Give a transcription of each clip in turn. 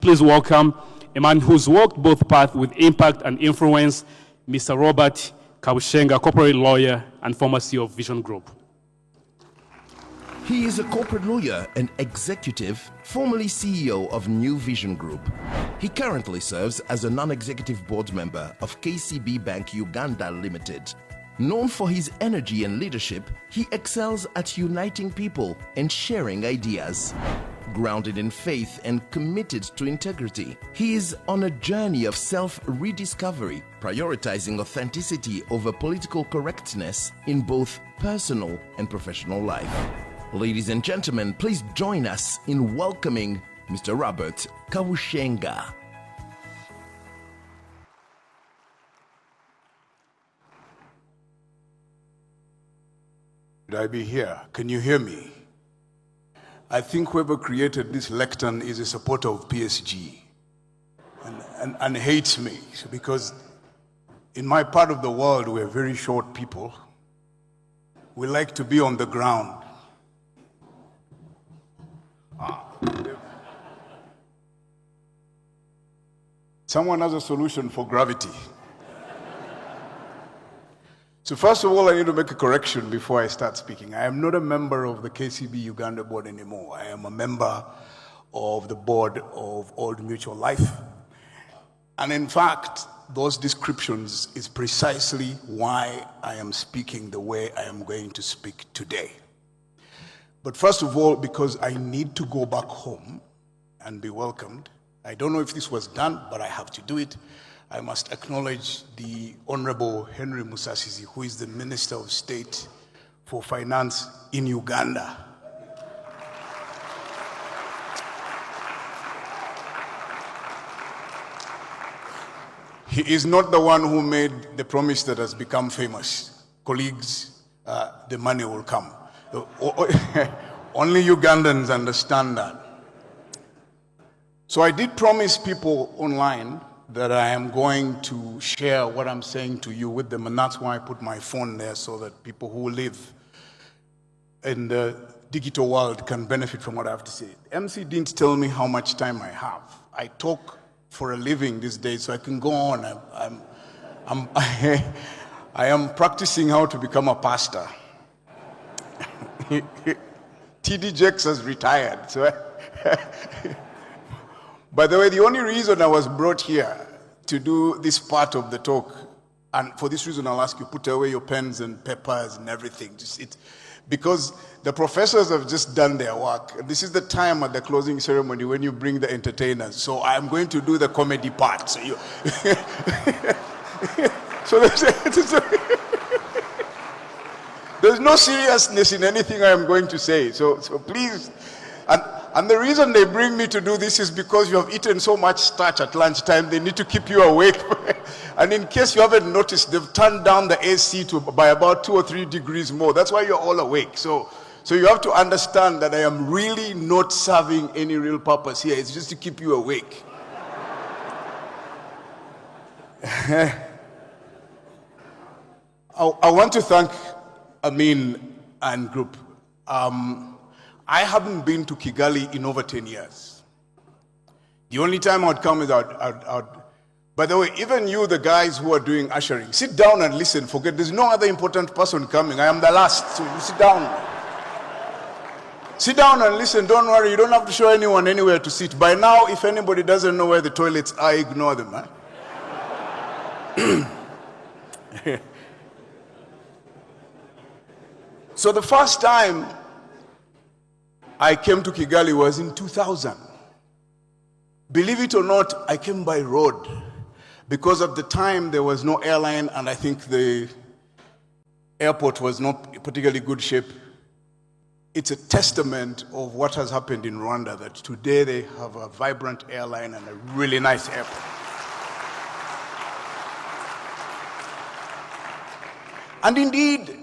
Please welcome a man who's walked both paths with impact and influence, Mr. Robert Kabushenga, corporate lawyer and former CEO of Vision Group. He is a corporate lawyer and executive, formerly CEO of New Vision Group. He currently serves as a non-executive board member of KCB Bank Uganda Limited. Known for his energy and leadership, he excels at uniting people and sharing ideas. Grounded in faith and committed to integrity, he is on a journey of self-rediscovery, prioritizing authenticity over political correctness in both personal and professional life. Ladies and gentlemen, please join us in welcoming Mr. Robert Kabushenga. Should I be here? Can you hear me? I think whoever created this lectern is a supporter of PSG and hates me because in my part of the world we're very short people. We like to be on the ground. Someone has a solution for gravity. So first of all, I need to make a correction before I start speaking. I am not a member of the KCB Uganda board anymore. I am a member of the board of Old Mutual Life. And in fact, those descriptions is precisely why I am speaking the way I am going to speak today. But first of all, because I need to go back home and be welcomed. I don't know if this was done, but I have to do it. I must acknowledge the Honorable Henry Musasizi, who is the Minister of State for Finance in Uganda. He is not the one who made the promise that has become famous. Colleagues, the money will come. Only Ugandans understand that. So I did promise people online that I am going to share what I'm saying to you with them, and that's why I put my phone there so that people who live in the digital world can benefit from what I have to say. MC didn't tell me how much time I have. I talk for a living these days, so I can go on. I am practicing how to become a pastor. TD Jakes has retired. So by the way, the only reason I was brought here to do this part of the talk, and for this reason I'll ask you, put away your pens and papers and everything. Because the professors have just done their work. This is the time at the closing ceremony when you bring the entertainers. So I'm going to do the comedy part. So you so there's no seriousness in anything I am going to say. So please, and the reason they bring me to do this is because you have eaten so much starch at lunchtime, they need to keep you awake. And in case you haven't noticed, they've turned down the AC by about 2 or 3 degrees more. That's why you're all awake. So you have to understand that I am really not serving any real purpose here. It's just to keep you awake. I want to thank Amin and group. I haven't been to Kigali in over 10 years. The only time I'd come is by the way, even you, the guys who are doing ushering, sit down and listen. Forget, there's no other important person coming. I am the last, so you sit down. Sit down and listen. Don't worry, you don't have to show anyone anywhere to sit. By now, if anybody doesn't know where the toilets are, ignore them. Huh? So the first time I came to Kigali was in 2000. Believe it or not, I came by road because at the time there was no airline and I think the airport was not particularly good shape. It's a testament of what has happened in Rwanda that today they have a vibrant airline and a really nice airport. And indeed,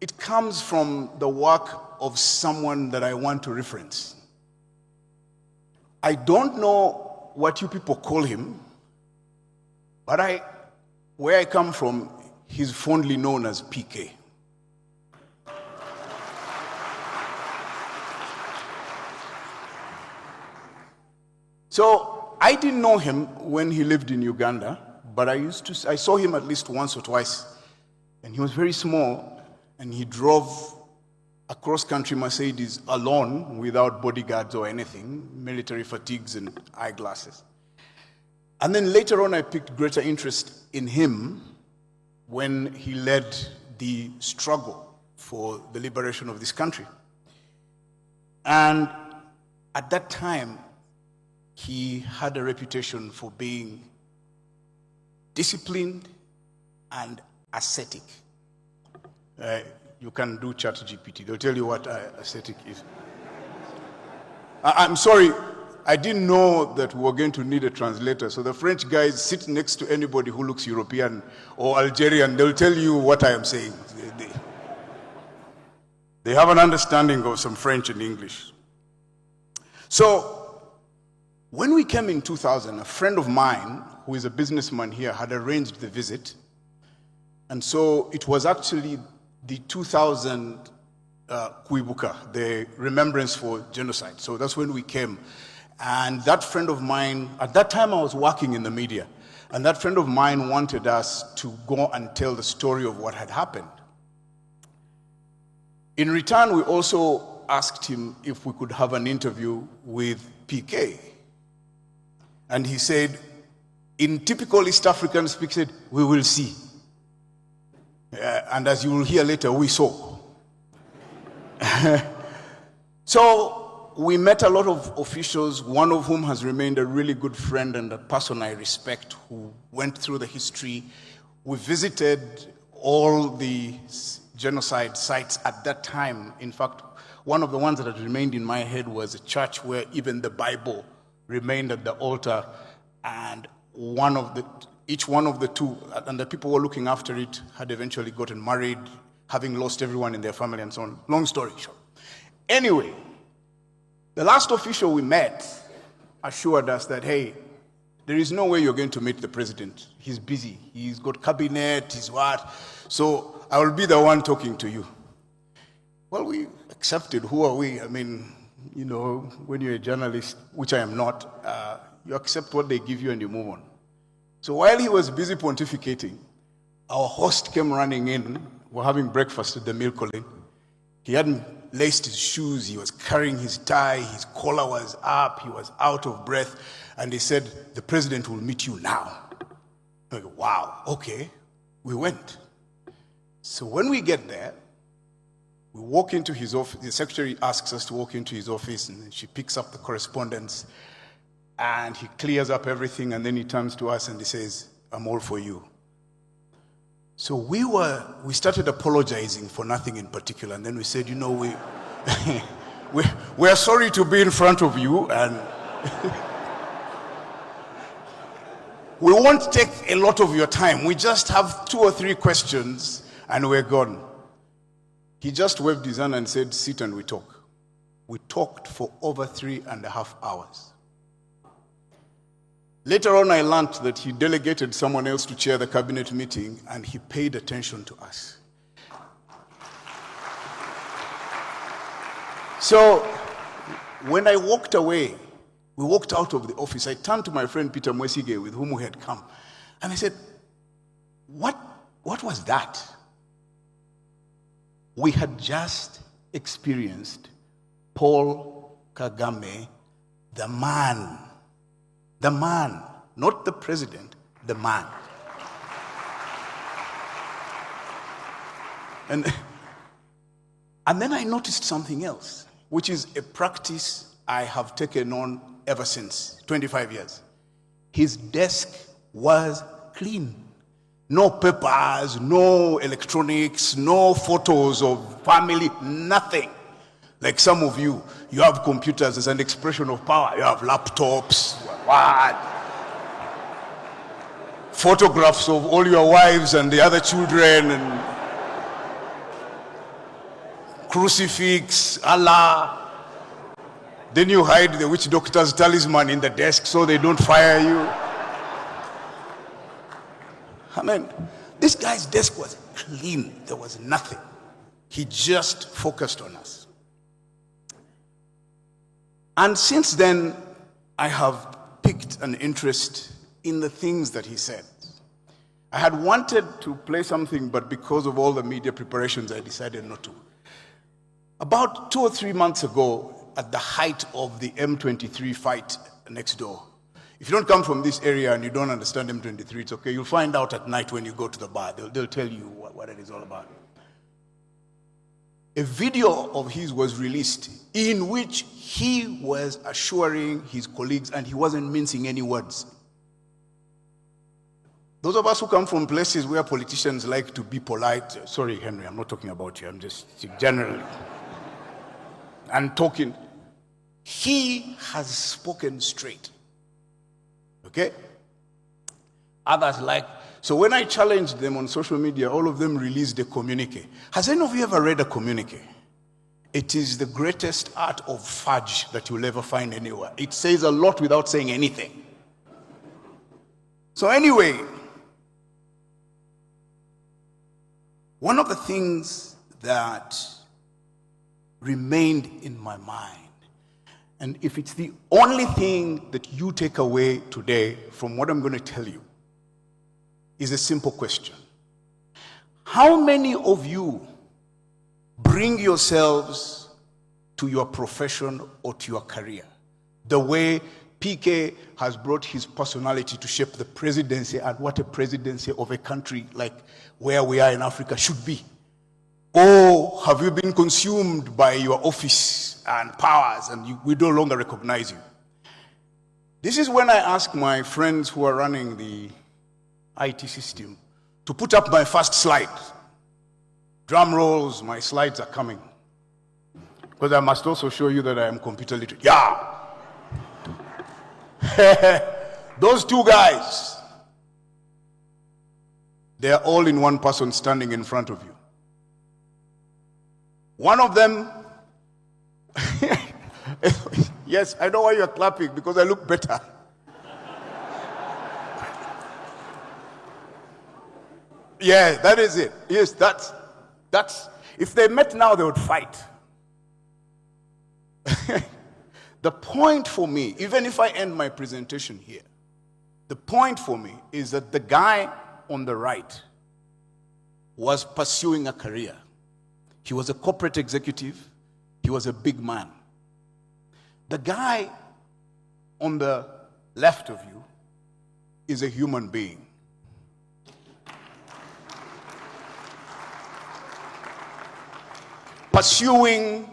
it comes from the work of someone that I want to reference. I don't know what you people call him, but where I come from, he's fondly known as PK. So I didn't know him when he lived in Uganda, but I saw him at least once or twice. And he was very small, and he drove a cross-country Mercedes alone without bodyguards or anything, military fatigues and eyeglasses. And then later on, I picked greater interest in him when he led the struggle for the liberation of this country. And at that time, he had a reputation for being disciplined and ascetic. You can do ChatGPT. They'll tell you what ascetic is. I'm sorry, I didn't know that we were going to need a translator. So the French guys sit next to anybody who looks European or Algerian. They'll tell you what I am saying. They have an understanding of some French and English. So when we came in 2000, a friend of mine, who is a businessman here, had arranged the visit. And so it was actually the 2000 Kuibuka, the remembrance for genocide. So that's when we came. And that friend of mine, at that time I was working in the media, and that friend of mine wanted us to go and tell the story of what had happened. In return, we also asked him if we could have an interview with PK. And he said, in typical East African speak, said, we will see. And as you will hear later, we saw. So we met a lot of officials, one of whom has remained a really good friend and a person I respect, who went through the history. We visited all the genocide sites at that time. In fact, one of the ones that had remained in my head was a church where even the Bible remained at the altar, and each one of the two, and the people who were looking after it had eventually gotten married, having lost everyone in their family and so on. Long story short. Anyway, the last official we met assured us that, hey, there is no way you're going to meet the president. He's busy. He's got cabinet, he's what. So I will be the one talking to you. Well, we accepted. Who are we? I mean, you know, when you're a journalist, which I am not, you accept what they give you and you move on. So while he was busy pontificating, our host came running in. We're having breakfast at the Milk Lane. He hadn't laced his shoes. He was carrying his tie. His collar was up. He was out of breath. And he said, the president will meet you now. I go, wow, okay. We went. So when we get there, we walk into his office. The secretary asks us to walk into his office, and then she picks up the correspondence, and he clears up everything, and then he turns to us and he says, I'm all for you. So we started apologizing for nothing in particular, and then we said, you know, we're sorry to be in front of you, and we won't take a lot of your time. We just have 2 or 3 questions, and we're gone. He just waved his hand and said, sit and we talk. We talked for over 3.5 hours. Later on, I learned that he delegated someone else to chair the cabinet meeting, and he paid attention to us. So when I walked away, we walked out of the office, I turned to my friend Peter Mwesige, with whom we had come, and I said, what was that? We had just experienced Paul Kagame, the man, not the president, the man. And then I noticed something else, which is a practice I have taken on ever since, 25 years. His desk was clean. No papers, no electronics, no photos of family, nothing. Like some of you have computers as an expression of power. You have laptops, what? Photographs of all your wives and the other children, and crucifix, Allah. Then you hide the witch doctor's talisman in the desk so they don't fire you. I mean, this guy's desk was clean. There was nothing. He just focused on us. And since then, I have picked piqued an interest in the things that he said. I had wanted to play something, but because of all the media preparations, I decided not to. About 2 or 3 months ago, at the height of the M23 fight next door, if you don't come from this area and you don't understand M23, it's okay. You'll find out at night when you go to the bar. They'll tell you what it is all about. A video of his was released in which he was assuring his colleagues, and he wasn't mincing any words. Those of us who come from places where politicians like to be polite, sorry, Henry, I'm not talking about you, I'm just generally, and talking, he has spoken straight. Okay? Others like, so when I challenged them on social media, all of them released a communique. Has any of you ever read a communique? It is the greatest art of fudge that you'll ever find anywhere. It says a lot without saying anything. So anyway, one of the things that remained in my mind, and if it's the only thing that you take away today from what I'm going to tell you, is a simple question. How many of you bring yourselves to your profession or to your career the way PK has brought his personality to shape the presidency and what a presidency of a country like where we are in Africa should be? Or have you been consumed by your office and powers and we no longer recognize you? This is when I ask my friends who are running the IT system to put up my first slide. Drum rolls, my slides are coming. Because I must also show you that I am computer literate. Yeah! Those two guys, they are all in one person standing in front of you. One of them, yes, I know why you're clapping, because I look better. Yeah, that is it. Yes, that's, if they met now, they would fight. The point for me, even if I end my presentation here, the point for me is that the guy on the right was pursuing a career. He was a corporate executive. He was a big man. The guy on the left of you is a human being. Pursuing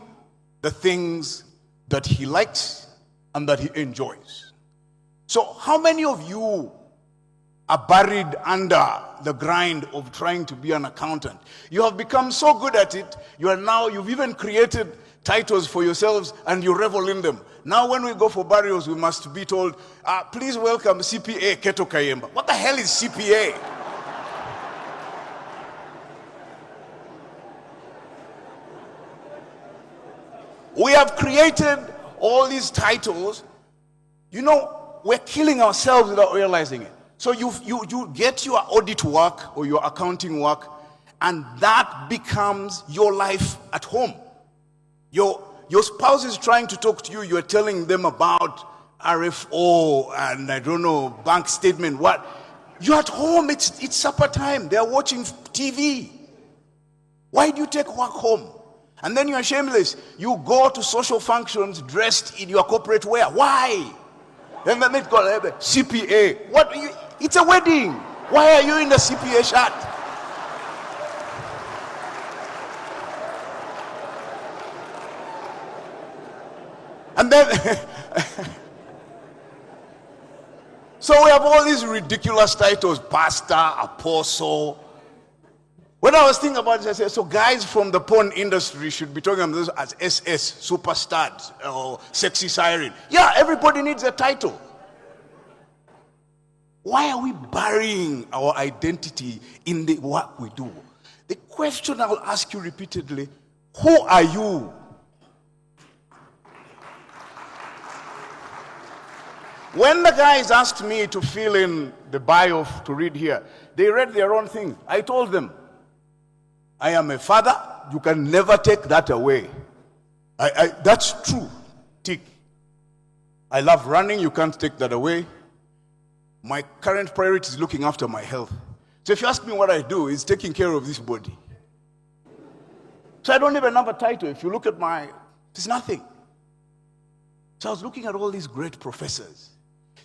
the things that he likes and that he enjoys. So how many of you are buried under the grind of trying to be an accountant? You have become so good at it, you've even created titles for yourselves and you revel in them. Now when we go for burials, we must be told, please welcome CPA Keto Kayemba. What the hell is CPA? We have created all these titles. You know, we're killing ourselves without realizing it. So you get your audit work or your accounting work, and that becomes your life at home. Your spouse is trying to talk to you, you're telling them about RFO and I don't know, bank statement, what? You're at home, it's supper time, they're watching TV. Why do you take work home? And then you're shameless. You go to social functions dressed in your corporate wear. Why? Then they call CPA. What? It's a wedding. Why are you in the CPA shirt? And then, so we have all these ridiculous titles: pastor, apostle. When I was thinking about it, I said, so guys from the porn industry should be talking about this as SS, superstars, or sexy siren. Yeah, everybody needs a title. Why are we burying our identity in the work we do? The question I will ask you repeatedly, who are you? When the guys asked me to fill in the bio to read here, they read their own thing. I told them, I am a father. You can never take that away. That's true. Tick. I love running, you can't take that away. My current priority is looking after my health. So if you ask me what I do, it's taking care of this body. So I don't even have a title. If you look at it's nothing. So I was looking at all these great professors.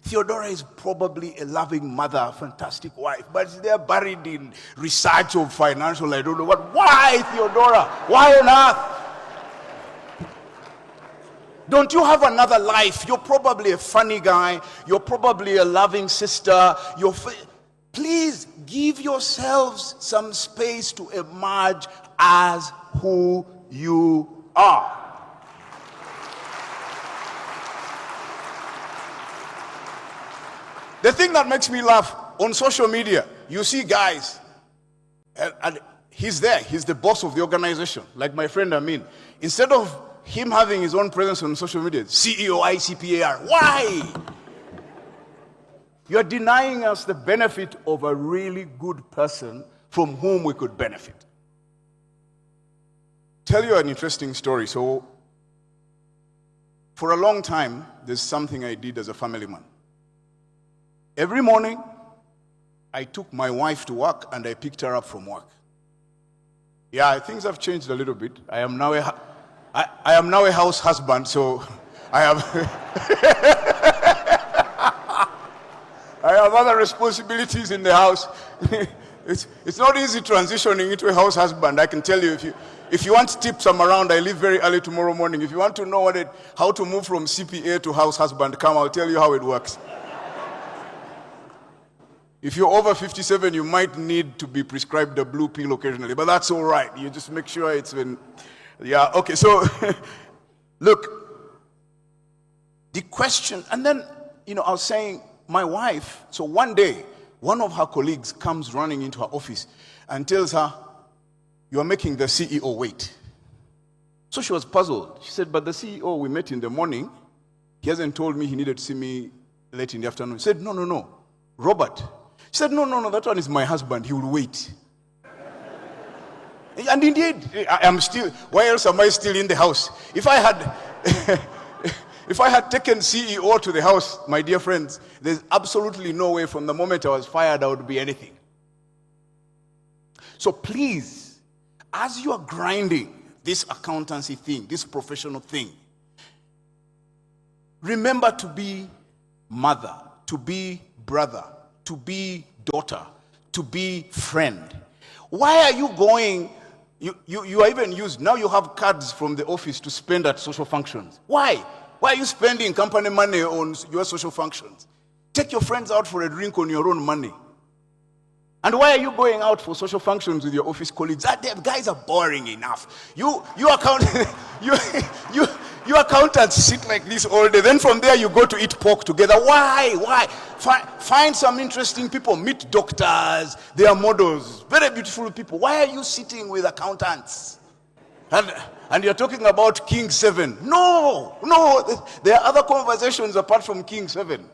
Theodora is probably a loving mother, a fantastic wife, but they're buried in research of financial, I don't know what. Why, Theodora? Why on earth? Don't you have another life? You're probably a funny guy. You're probably a loving sister. Please give yourselves some space to emerge as who you are. The thing that makes me laugh, on social media, you see guys, and he's there, he's the boss of the organization, like my friend Amin. Instead of him having his own presence on social media, CEO ICPAR, why? You're denying us the benefit of a really good person from whom we could benefit. Tell you an interesting story. So, for a long time, there's something I did as a family man. Every morning, I took my wife to work and I picked her up from work. Yeah, things have changed a little bit. I am now a house husband, so I have I have other responsibilities in the house. It's not easy transitioning into a house husband. I can tell you, if you want tips, I'm around. I leave very early tomorrow morning. If you want to know how to move from CPA to house husband, come, I'll tell you how it works. If you're over 57, you might need to be prescribed a blue pill occasionally, but that's all right. You just make sure it's been, yeah, okay. So, look, the question, and then, I was saying, my wife, so one day, one of her colleagues comes running into her office and tells her, "You are making the CEO wait." So she was puzzled. She said, "But the CEO, we met in the morning. He hasn't told me he needed to see me late in the afternoon." She said, No, Robert. She said, no, that one is my husband. He will wait. And indeed, I am still, why else am I still in the house? If I had taken CEO to the house, my dear friends, there's absolutely no way from the moment I was fired I would be anything. So please, as you are grinding this accountancy thing, this professional thing, remember to be mother, to be brother, to be daughter, to be friend. Why are you going, you are even used, now you have cards from the office to spend at social functions. Why? Why are you spending company money on your social functions? Take your friends out for a drink on your own money. And why are you going out for social functions with your office colleagues? Them guys are boring enough. You accountants sit like this all day. Then from there you go to eat pork together. Why? Find some interesting people. Meet doctors. They are models. Very beautiful people. Why are you sitting with accountants? And you're talking about King 7. No. There are other conversations apart from King 7.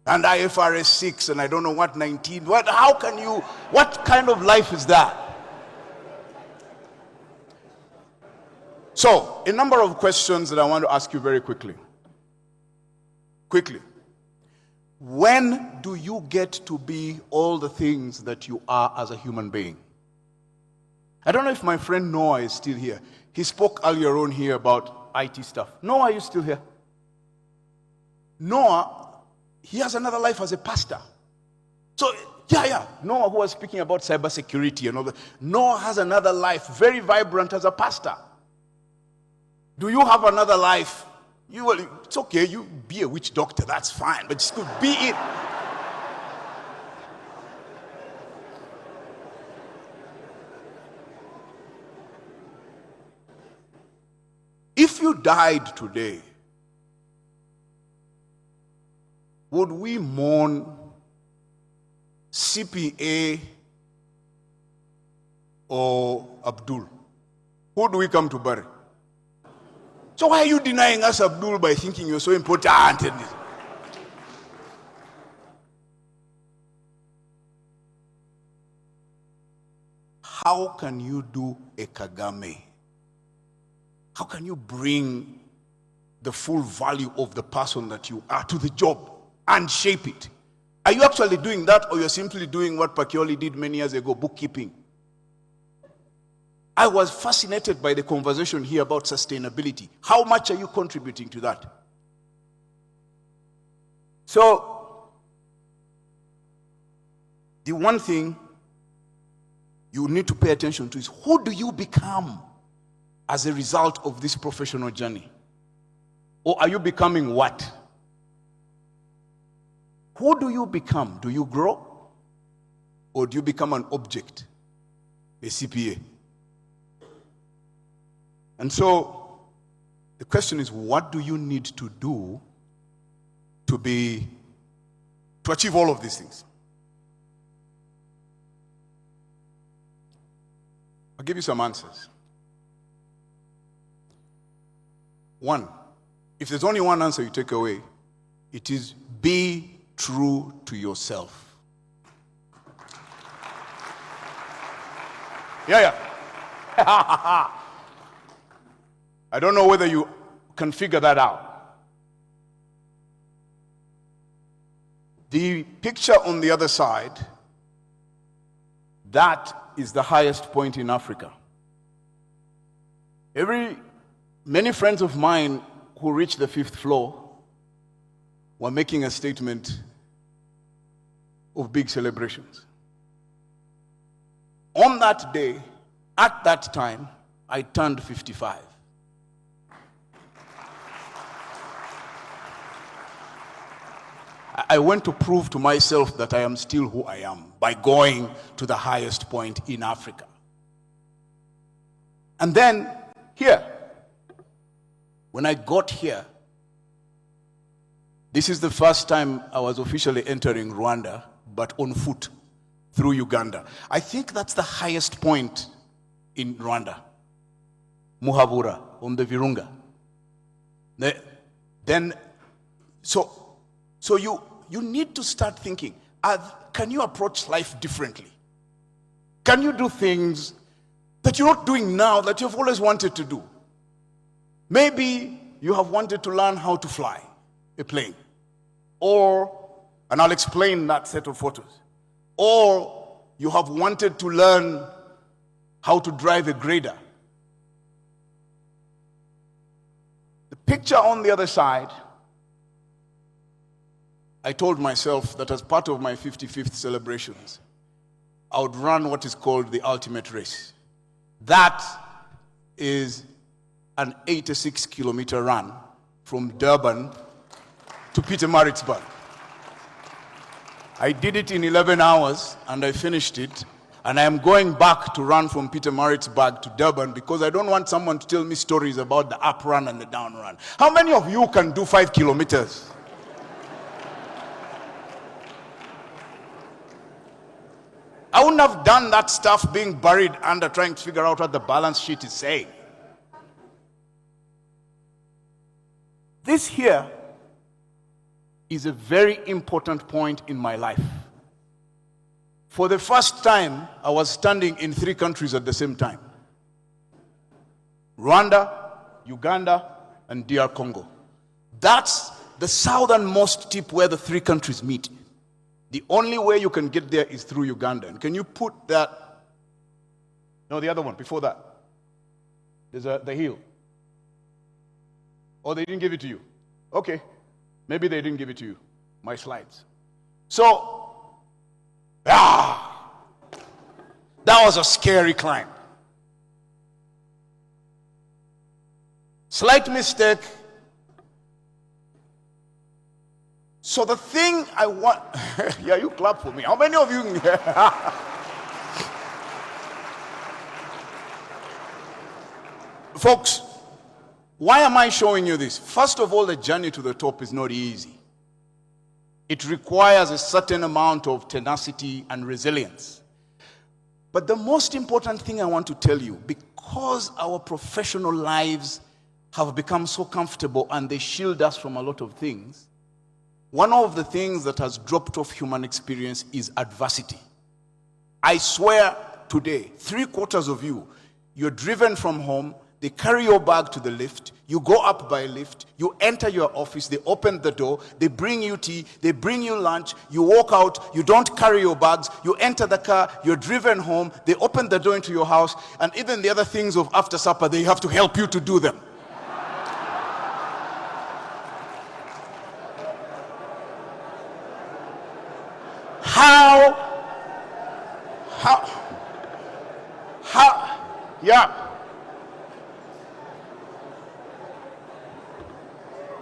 And IFRS 6 and I don't know what 19. What kind of life is that? So, a number of questions that I want to ask you very quickly. When do you get to be all the things that you are as a human being? I don't know if my friend Noah is still here. He spoke earlier on here about IT stuff. Noah, are you still here? Noah, he has another life as a pastor. So, yeah. Noah, who was speaking about cybersecurity and all that. Noah has another life, very vibrant as a pastor. Do you have another life? It's okay, you be a witch doctor, that's fine, but just could be it. If you died today, would we mourn CPA or Abdul? Who do we come to bury? So why are you denying us Abdul by thinking you're so important? How can you do a Kagame? How can you bring the full value of the person that you are to the job and shape it. Are you actually doing that, or you're simply doing what Pakioli did many years ago, bookkeeping? I was fascinated by the conversation here about sustainability. How much are you contributing to that? So, the one thing you need to pay attention to is, who do you become as a result of this professional journey? Or are you becoming what? Who do you become? Do you grow? Or do you become an object? A CPA? And so, the question is, what do you need to do to achieve all of these things? I'll give you some answers. One, if there's only one answer you take away, it is be true to yourself. Yeah. I don't know whether you can figure that out. The picture on the other side, that is the highest point in Africa. Many friends of mine who reached the 5th floor were making a statement of big celebrations. On that day, at that time, I turned 55. I went to prove to myself that I am still who I am by going to the highest point in Africa. And then, here, when I got here, this is the first time I was officially entering Rwanda, but on foot, through Uganda. I think that's the highest point in Rwanda. Muhabura, on the Virunga. So you need to start thinking, can you approach life differently? Can you do things that you're not doing now that you've always wanted to do? Maybe you have wanted to learn how to fly a plane. And I'll explain that set of photos. Or you have wanted to learn how to drive a grader. The picture on the other side, I told myself that as part of my 55th celebrations, I would run what is called the ultimate race. That is an 86-kilometer run from Durban to Pietermaritzburg. I did it in 11 hours, and I finished it. And I am going back to run from Pietermaritzburg to Durban because I don't want someone to tell me stories about the up run and the down run. How many of you can do 5 kilometers? I wouldn't have done that stuff being buried under trying to figure out what the balance sheet is saying. This here is a very important point in my life. For the first time, I was standing in 3 countries at the same time. Rwanda, Uganda, and DR Congo. That's the southernmost tip where the 3 countries meet. The only way you can get there is through Uganda. And can you put that? No, the other one, before that. There's the hill. Oh, they didn't give it to you. Okay. Maybe they didn't give it to you. My slides. So, that was a scary climb. Slight mistake. So the thing I want, yeah, you clap for me. How many of you? Folks, why am I showing you this? First of all, the journey to the top is not easy. It requires a certain amount of tenacity and resilience. But the most important thing I want to tell you, because our professional lives have become so comfortable and they shield us from a lot of things, one of the things that has dropped off human experience is adversity. I swear today, 3/4 of you, you're driven from home, They carry your bag to the lift. You go up by lift. You enter your office. They open the door. They bring you tea. They bring you lunch. You walk out. You don't carry your bags. You enter the car. You're driven home. They open the door into your house. And even the other things of after supper, they have to help you to do them. Yeah.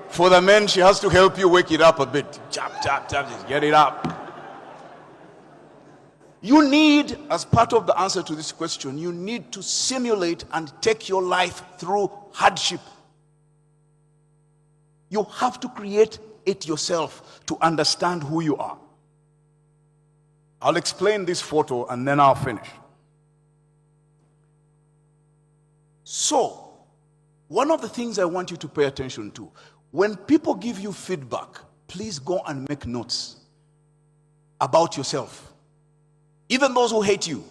For the men, she has to help you wake it up a bit. Chop, chop, chop, just get it up. You need, as part of the answer to this question, you need to simulate and take your life through hardship. You have to create it yourself to understand who you are. I'll explain this photo and then I'll finish. So, one of the things I want you to pay attention to, when people give you feedback, please go and make notes about yourself. Even those who hate you.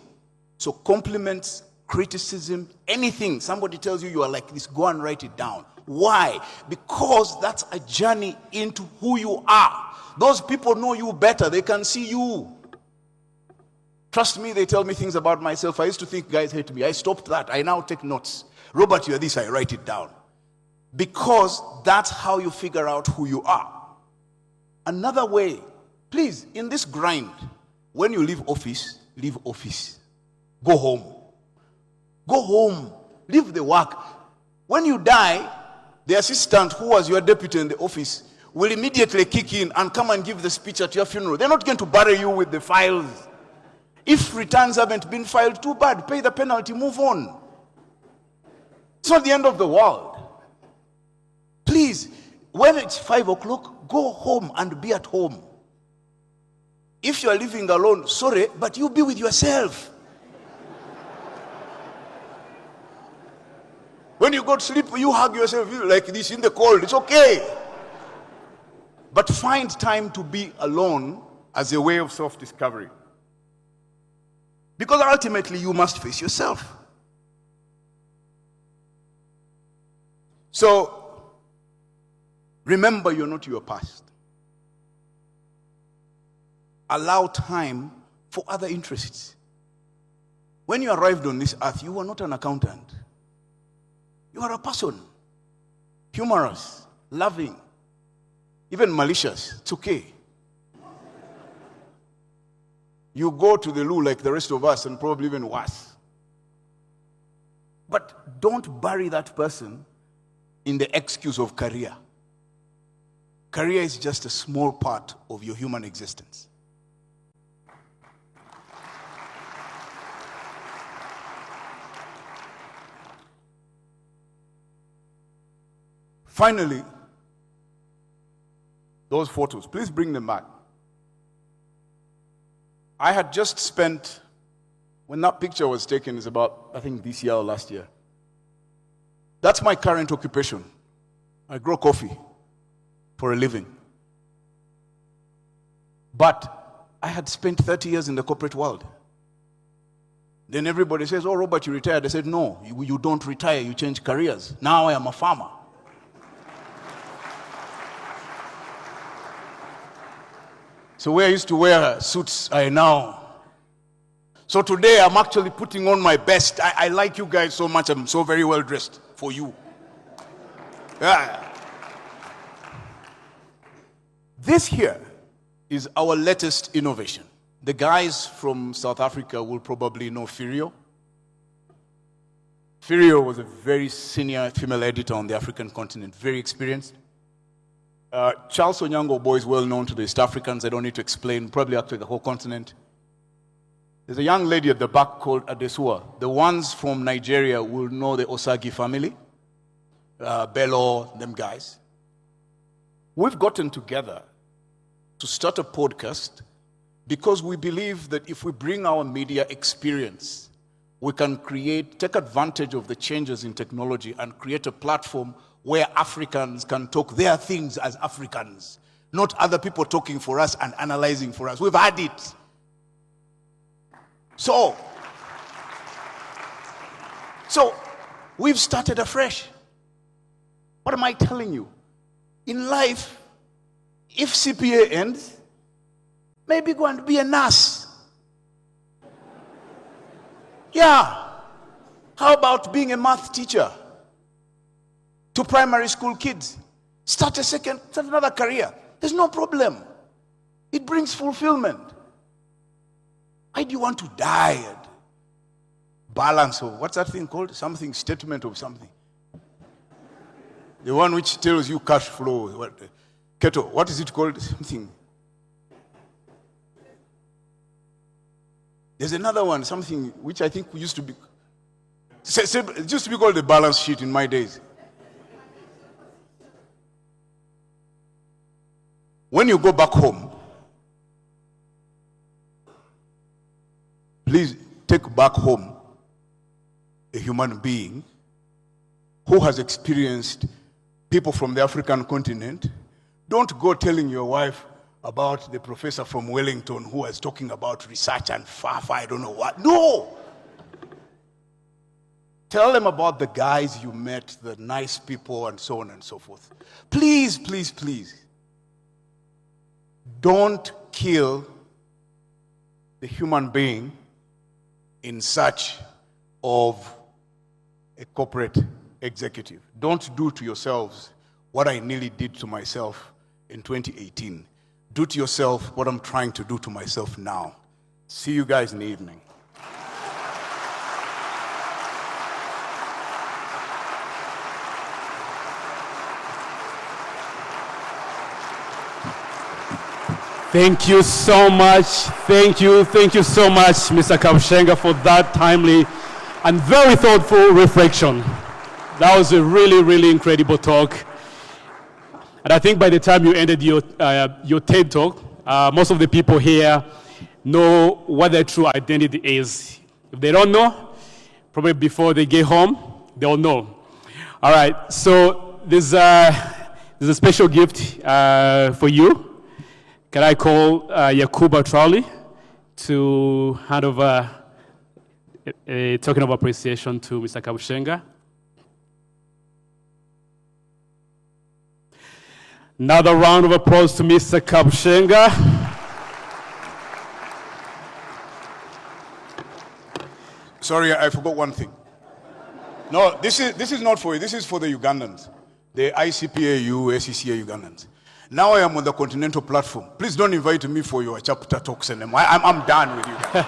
So compliments, criticism, anything, somebody tells you you are like this, go and write it down. Why? Because that's a journey into who you are. Those people know you better. They can see you. Trust me, they tell me things about myself. I used to think guys hate me. I stopped that. I now take notes. Robert, you're this, I write it down. Because that's how you figure out who you are. Another way, please, in this grind, when you leave office, leave office. Go home. Go home. Leave the work. When you die, the assistant who was your deputy in the office will immediately kick in and come and give the speech at your funeral. They're not going to bury you with the files. If returns haven't been filed, too bad. Pay the penalty, move on. It's not the end of the world. Please, when it's 5 o'clock, go home and be at home. If you are living alone, sorry, but you be with yourself. When you go to sleep, you hug yourself like this in the cold. It's okay. But find time to be alone as a way of self-discovery. Because ultimately, you must face yourself. So, remember, you're not your past. Allow time for other interests. When you arrived on this earth, you were not an accountant. You are a person. Humorous, loving, even malicious. It's okay. You go to the loo like the rest of us and probably even worse. But don't bury that person in the excuse of career. Career is just a small part of your human existence. Finally, those photos, please bring them back. I had just spent, when that picture was taken, is about, I think, this year or last year. That's my current occupation. I grow coffee for a living. But I had spent 30 years in the corporate world. Then everybody says, oh, Robert, you retired. I said, no, you don't retire, you change careers. Now I am a farmer. So where I used to wear suits, I now. So today I'm actually putting on my best. I like you guys so much. I'm so very well dressed for you. Yeah. This here is our latest innovation. The guys from South Africa will probably know Firio. Firio was a very senior female editor on the African continent, very experienced. Charles Onyango Boy is well known to the East Africans. I don't need to explain, probably actually the whole continent. There's a young lady at the back called Adesua. The ones from Nigeria will know the Osagi family, Bello, them guys. We've gotten together to start a podcast because we believe that if we bring our media experience, we can take advantage of the changes in technology and create a platform where Africans can talk their things as Africans, not other people talking for us and analyzing for us. We've had it. So We've started afresh. What am I telling you? In life, if CPA ends, maybe go and be a nurse. Yeah. How about being a math teacher to primary school kids? Start another career. There's no problem. It brings fulfillment. Why do you want to die? Balance of, what's that thing called? Something, statement of something. The one which tells you cash flow. Keto, what is it called? Something. There's another one, something which I think used to be, it used to be called the balance sheet in my days. When you go back home, please take back home a human being who has experienced people from the African continent. Don't go telling your wife about the professor from Wellington who was talking about research and I don't know what. No! Tell them about the guys you met, the nice people, and so on and so forth. Please, please, please, don't kill the human being in search of a corporate executive. Don't do to yourselves what I nearly did to myself in 2018. Do to yourself what I'm trying to do to myself now. See you guys in the evening. Thank you so much. Thank you so much, Mr. Kabushenga, for that timely and very thoughtful reflection. That was a really, really incredible talk. And I think by the time you ended your TED talk, most of the people here know what their true identity is. If they don't know, probably before they get home, they'll know. All right, so there's a special gift for you. Can I call Yakuba Trowley to hand over a token of appreciation to Mr. Kabushenga? Another round of applause to Mr. Kabushenga. Sorry, I forgot one thing. No, this is not for you. This is for the Ugandans, the ICPAU, SCCA Ugandans. Now I am on the continental platform. Please don't invite me for your chapter talks anymore. I'm done with you guys.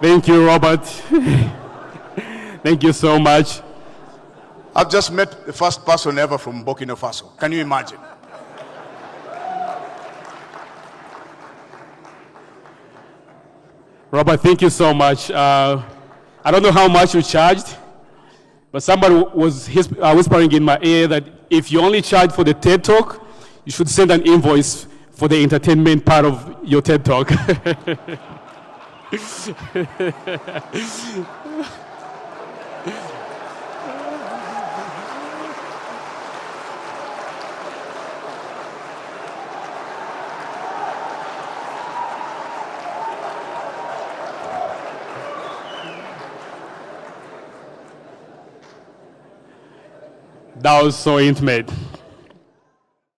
Thank you, Robert. Thank you so much. I've just met the first person ever from Burkina Faso. Can you imagine? Robert, thank you so much. I don't know how much you charged, but somebody was whispering in my ear that if you only charge for the TED Talk, you should send an invoice for the entertainment part of your TED Talk. That was so intimate.